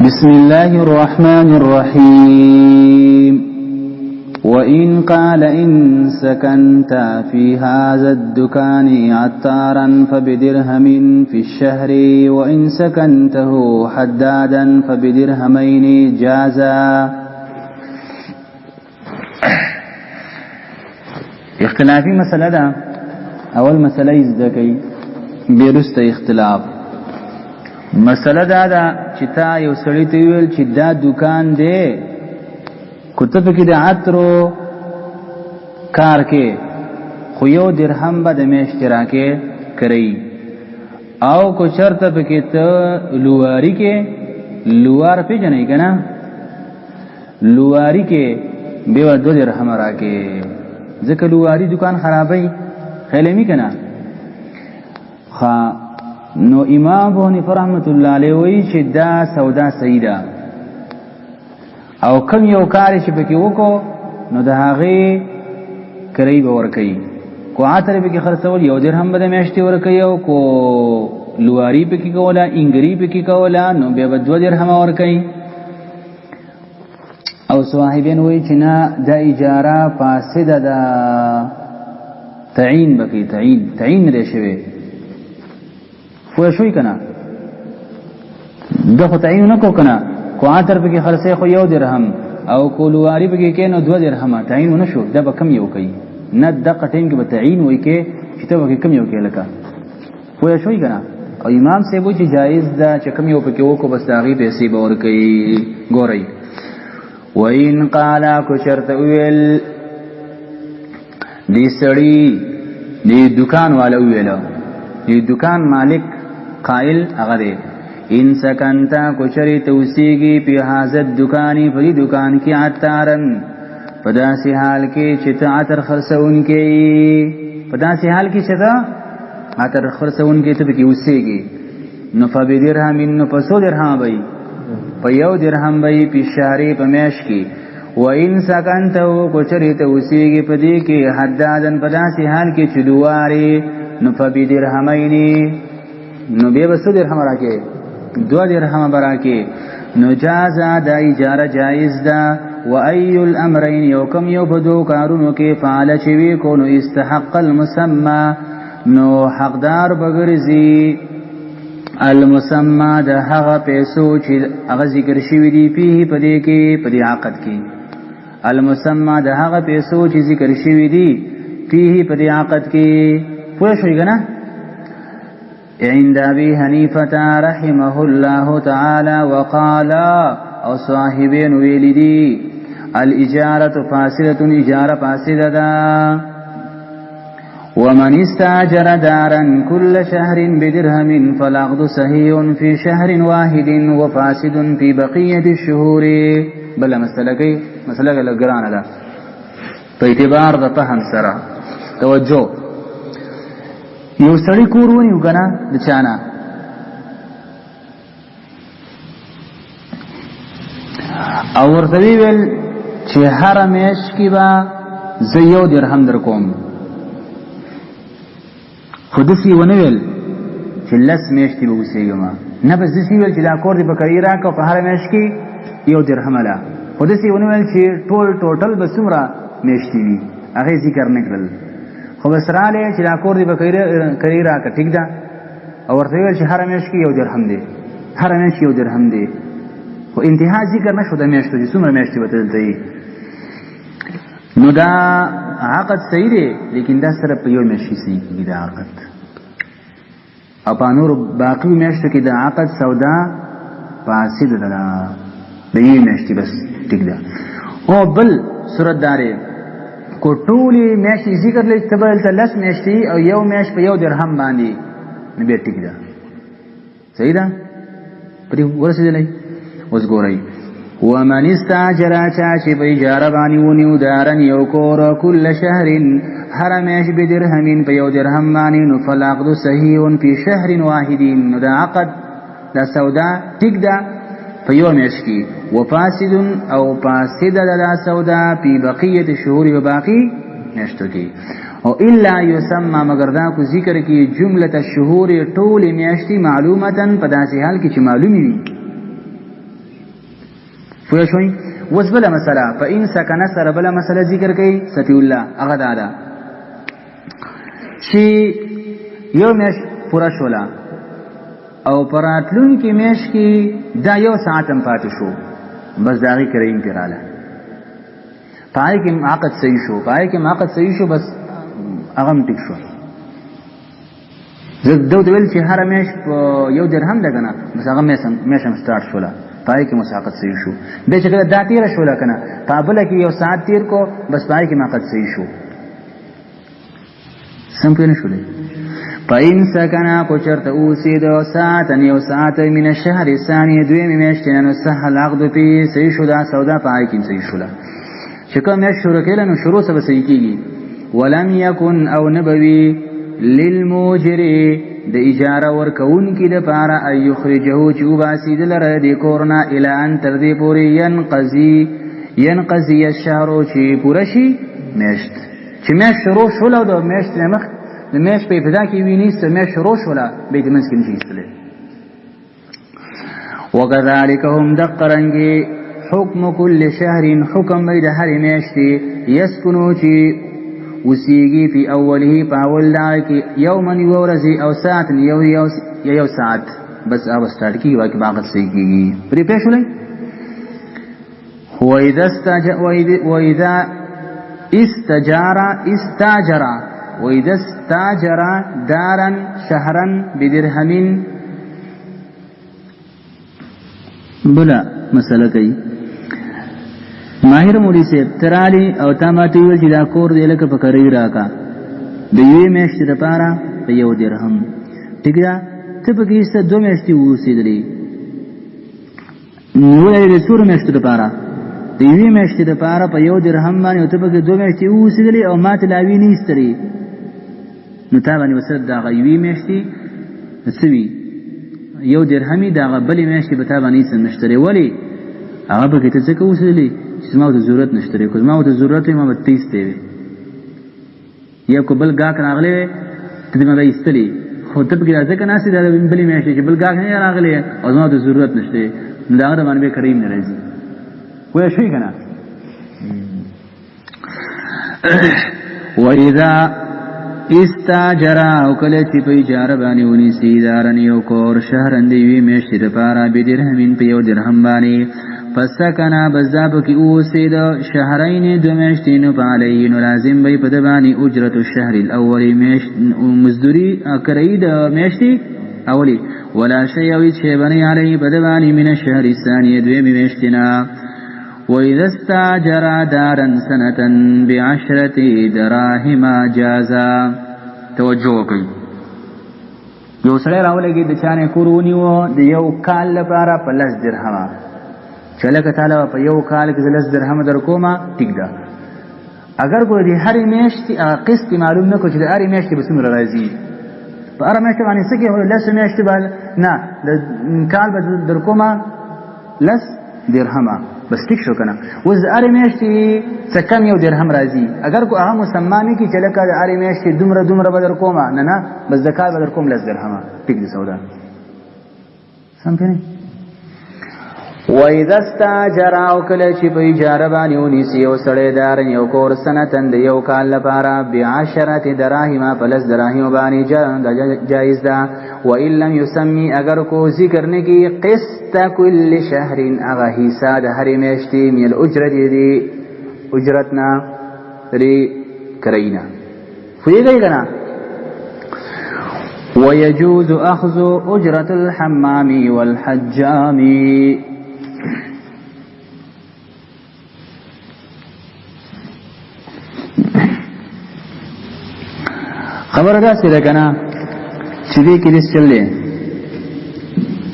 بسم الله الرحمن الرحيم وإن قال إن سكنت في هذا الدكان عطارا فبدرهم في الشهر وإن سكنته حدادا فبدرهمين جازا. اختلافی مسئلہ دا اول مسئلہ ازدکی بیرست اختلاف مسئلہ دا چې تا یو سړی ته ویل چې دا دکان دی کتب کې د عطرو کار کې خو یو درهم به د میاشتې راکې کوي او کو چرته پکې ته لواری کې لوار پیژنې که نه لواری کې به 2 درهم راکې ځکه لواری دکان خرابوي خیلمی که نه نو امام ابو حنیفه رحمت الله علیه وی چې دا سودا صحیح ده او کم یو کار چې پکې وکړو نو د هغې کرای به ورکوي کو عطر پکې خرڅول 1 درهم به د میاشتې ورکوي او کو لواری پکې کوله انګري پکې کوله نو بیا به 2 درهم ورکوي او صاحبین وی چې نه دا اجاره فاسده ده تعین بکی تعین نه دی شوی خو شوی کنه دغه تعین نه کو کنه کو عطر پکې خرڅه خو 1 درهم او کو لواری پکې کې نو 2 درهم تعین نه شو دا به کم یو کوي نه دغه ټیم کې به تعین وای کې چې ته به کم یو کې لکه خو شوی کنه او امام صاحب چې جایز ده چې کم یو پکې وکړو بس هغه پیسې به ور کوي ګورئ وین قالا کو شرط ویل دی سړی دی دکان والا ویل دی دکان مالک قائل هغه دی ان سکنتا کو شری توسیگی پی حاضر دکانی پری دکان کی عطارن پداسی حال کی چتا عطر خرسون کی پداسی حال کی چتا عطر خرسون کی تبکی وسیگی نو فبدرهم نو پسو درهم بی پا 1 درهم بی پی شهری پا میش کی و این سکنتو کو چری توسیگی پدی کی حدادن پداسی حال کی چلواری نو فبدرهمینی نو بیا بسو درهم راکے 2 درهم براکے نو جازا دا اجاره جائز دا و ای الامرین یوکم یو بدو کارونو کے فعال چوی کو نو استحق المسمى نو حقدار بگرزی المسمى دا هغه پیسو چې هغه ذکر شوی دی پیه پدې کې پدې عقد کې المسمى دا هغه پیسو چې ذکر شوی دی پیه پدې عقد کې پوه شئ کنه عند ابي حنيفه رحمه الله تعالى وقال او صاحبين ویلدي الاجاره فاسده اجاره فاسده ومن استاجر دارا كل شهر بدرهم فالعقد صحيح في شهر واحد وفاسد في بقيه الشهور بل مسألة لګرانه ده په اعتبار د فهم سره توجه یو سړی کور ونیو کنه د چانا او ورته ویل چې هر میش کې با زه 1 درهم در کوم خودسی ونویل چې لس میشتي به اوسېږم نه بس داسې ویل چې دا کور دې په کرایه راکړه په هره میاشت کې 1 درهم ده خودسی ونویل چې ټوټل به څومره میشتي وي هغې ذکر نه کړل خو بس رالی چې دا کور دې په کرایه راکړه ټیک ده او ورته ویل چې هره میاشت کې 1 درهم دی هره میاشت 1 درهم دی خو انتها ذکر نه شو د میاشتو چې څومره میاشتې به دلته وي نو دا عقد صحیح دی لیکن دا سره په یو میاشت صحیح کېږي دا عقد او په نورو باقي میاشتو کې د عقد سودا فاسد ده د یوې میاشتې بس ټیک ده او بل صورت دارې کو ټولې میاشتې ذکر لري ته به دلته 10 میاشتې او یو میاشت په 1 درهم باندې نو بیا ټیک ده صحیح ده پرې ورسېدلی اوس ګورئ ومن استاجر چاچی په اجاره باندې ونیو دارن یو کور کل شهر هر میاش بدرهم په 1 درهم باندې نو فالعقد صحیح فی شهر واحد نو دا عقد دا سودا ټیک ده په یو میاش کې وفاسد او فاسد دا سودا په بقیه الشهور و باقی میاشتو کې او الا یسمى مگر دا کو ذکر کې جمله الشهور ټول میاشتي معلومه په داسې حال کې چې معلومي وي پوه شوي. اوس بله مسله فإن سکنه سره بله مسله ذکر کوي صفي الله، هغه دا ده چې یو میاشت پوره شوله او په راتلونکي میاشت کې دا 1 ساعت هم پاتې شو، بس د هغې کریم پرې راله، په هغې کې عقد صحیح شو، په هغې کې عقد صحیح شو، بس هغه هم ټیک شو. زه ده ورته ویل چې هره میاشت په 1 درهم ده که نه، بس هغه میاشت هم سټارټ شوله، په هغې کې مو عقد صحیح شو. بیا چې کله دا تېره شوله که نه، په بله کې 1 ساعت تېر کو، بس په هغې کې عقد صحیح شو. سم پوه نه شولې. فإن سکنا کو چرته اوسېده ساعتن 1 ساعت من الشهر الثاني دویمې میاشتې نه، نو صح العقد فيه صحیح شو دا سودا، په هغې کې هم صحیح شوله. چې کوم میاشت شروع کېدله نو شروع څه به صحیح کېږي. ولم یکن او نبوي للموجر د اجاره ورکوونکي دپاره ان یخرجه چې وباسي د لره د کور نه الی ان تر دې پورې ینقضي الشهر چې پوره شي میاشت. چې میاشت شروع شوله او د میاشت نه مخ د میاشت په ابتدا کې وي نیسته، میاشت شروع شوله بیا د منځ کې نشي ایستلی. وکذلک هم دقرنګې حکم کل شهر حکم دی د هرې میاشتې یسکنو چې وسیږي فی اوله په اول دغه کې یوما یوه ورځې او ساعت یو ساعت، بس هغه سټارټ کېږي واقع به عقد صحیح کېږي. پرې پوه شولی. وإذا استاجر دارا شهرا بدرهم بلا مسئله کوي. ماهر مولوی صاحب ترالی او تا ماته ویل چې دا کور دی لکه په کرۍ راکا د یوې میاشتې دپاره په 1 درهم، ټیک ده. ته پکې ایسته 2 میاشتې واوسېدلې، نیولی د څومره میاشتو دپاره؟ د یوې میاشتې دپاره په 1 درهم باندې، او ته پکې 2 میاشتې واوسېدلې او ما ته لاوي نه ایستلې، نو تا باندې به صرف د هغه یوې میاشتې څه وي 1 درهمي، د هغه بلې میاشتې به تا باندې هېڅ نشته دی. ولې؟ هغه پکې ته ځکه اوسېدلې چې زما ورته ضرورت نشته دی. که زما ورته ضرورت وي ما به ته ایستی وې، یا که بل ګاهک راغلی وی ته دې ما به ایستلې، خو ته پکې را ځکه ناستې دا د بلې میاشتې چې بل ګاهک نه راغلی او زما ورته ضرورت نشته دی، نو د هغه د باندې بیا کریم نه راځي. پوه شوې که نه؟ وإذا استاجرا او کله چې په اجاره باندې ونیسي دارن یو کور شهرن د یوې میاشتې دپاره بدرهمین په 1 درهم باندې، فسکنا بزدا پکې اوسېده شهرین 2 میاشتې، نو په علیه نو لازم به په ده باندې اجرت الشهر الاول مزدوري کرایي د میاشتې اولی، ولا شی او هېڅ شی به نه علیه په ده باندې من الشهر الثاني دویمې میاشتې نه. وإذا استاجر دارا سنة ب10 دراهم جازا. توجه وکړئ. یو سړی راولګېد د چا نه کور ونیوه د 1 کال لپاره په 10 درهمه، چې لکه تعالی په 1 کال کې 10 درهمه در کومه، ټیک ده. اگر ګوره د هرې میاشتې قسط معلوم نه کړو چې د هرې میاشتې به څومره راځي، په هره میاشتې باندې څه کې 10 میاشتې به نه، د کال به در کومه 10 درهمه، بس ټیک شو که نه. اوس د هرې میاشتې څه کم 1 درهم راځي، اگر کو هغه مسما نه کړي چې لکه د هرې میاشتې دومره به در کومه، نه بس د کال به در کوم 10 درهمه، ټیک دی سودا. سم پوه نه؟ وإذا استاجر او کله چې په اجاره باندې ونیسي یو سړی دارن یو کور سنتن د 1 کال لپاره ب10 دراهم په 10 دراهم باندې جایز ده. وإن لم يسمي اگر کو ذکر نه کی قسط كل شهر اغه حصہ د هرې میاشتې من الاجرت دی اجرتنا لري کرینا فیږي کنه. ويجوز اخذ اجرة الحمام والحجام. خبر داسې ده که نه چې دې کې داسې چل دی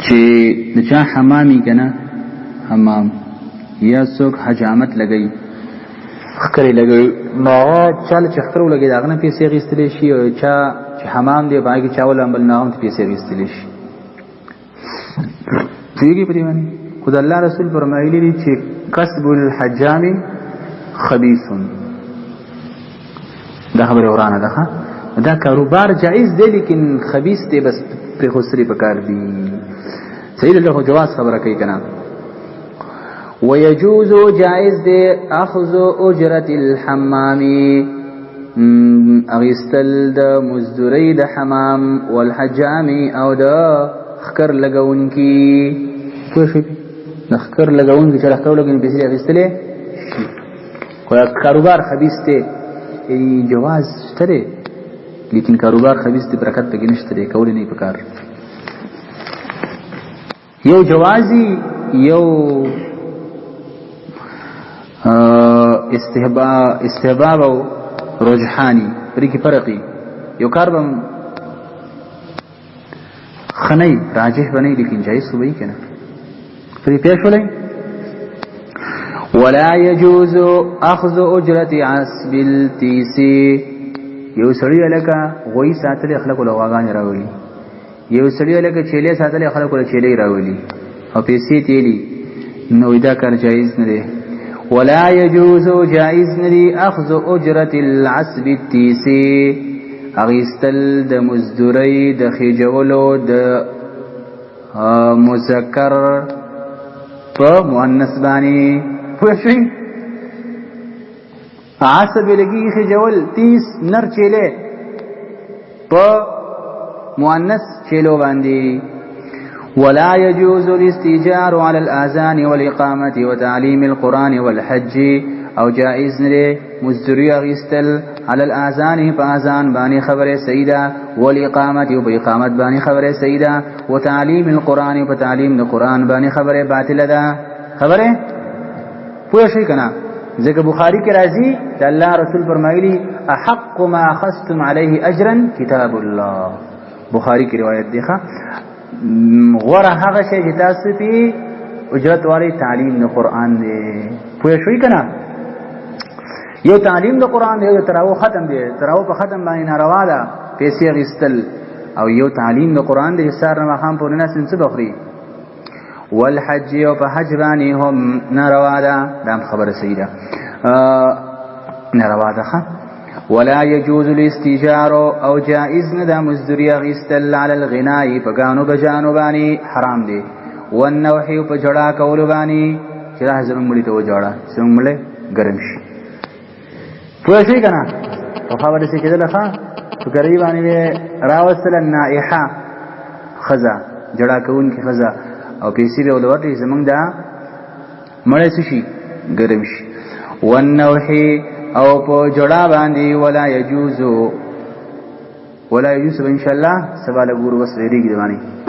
چې د چا حمامي که نه حمام یا څوک حجامت لګوي ښکرې لګوي، نو هغه چا له چې ښکر ولګوي د هغه نه پیسې اخیستلی شي، او چا چې حمام دی په هغې کې چا ولامبل نو هغه هم پیسې اخیستلی شي. پوهېږي په دې باندې؟ خو د الله رسول فرمایلي دي چې کسب الحجام خبیث. دا خبره ورانه ده. دا کاروبار جائز دی لیکن خبیث دی، بس پرې خو سرې پکار دي. صحیح ده، خو جواز خبره کوي که نه. ويجوز جائز دے اخذ اجرت الحمام اغیستل د مزدوری د حمام والحجام او د خکر لګون کی پوښی د خکر لګون کی چې راکاو لګون پیسې اغیستلې کوئی کاروبار خبیث ته جواز شته لیکن کاروبار خبیث ته برکت پکې نشته دی کول نه پکار یو جوازی یو استحباب او رجحانی پرې کې فرقي یو کار به خنۍ راجح بنئ لیکن جایز وي کنه پرې پیښ ولای ولا يجوز اخذ اجرة عسب التيس یو سړی لکه غوي ساتل خلکو لغاغان راولي یو سړی لکه چيله ساتل خلکو له چيله راولي او پیسې تیلی نو دا کار جایز نه دی ولا يجوز جائز ندي اخذ اجرة العسب التيس اغیستل د مزدوری د خجولو د مذکر په مؤنث باندې پوښی عسب لګي خجول 30 نر چيله په مؤنث چيلو باندې ولا يجوز الاستئجار على الآذان والإقامة وتعليم القرآن والحج او جائز نده مزدوری اغیستل على الآذان فآذان باني خبر سيدة والإقامة وبإقامة باني خبر سيدة وتعليم القرآن وبتعليم القرآن باني خبر باطل ده خبر پویا شئی کنا ذکر بخاری کے رازی تا اللہ رسول فرمائلی احق ما اخذتم علیه اجرا کتاب اللہ بخاری کی روایت دیکھا غوره هغه شی چې تاسو په اجرت والی تعلیم د قران دی پوه شئ کنه یو تعلیم د قران دی یو تراو ختم دی تراو په ختم باندې ناروا ده پیسې غستل او یو تعلیم د قران دی سار نه مخام په ناس څه بخري والحج او په حج باندې هم ناروا ده دا خبره سیده ناروا ده ولا يجوز الاستجار او جائز ندا مزدوری غستل على الغناء پگانو بجانو بانی حرام دی والنوح په جڑا کول بانی چې راځم مړی ته وجاړه سم مړی ګرم شي پوه شئ کنه په خبره څه کېدل ښا په غریبانی راوصل النائحه خزا جڑا کون کی خزا او پیسې به ولورتي زمونږ دا مړی شي ګرم شي والنوح او په جوړا باندې ولا يجوز ان شاء الله سوال ګور وسريږي دی باندې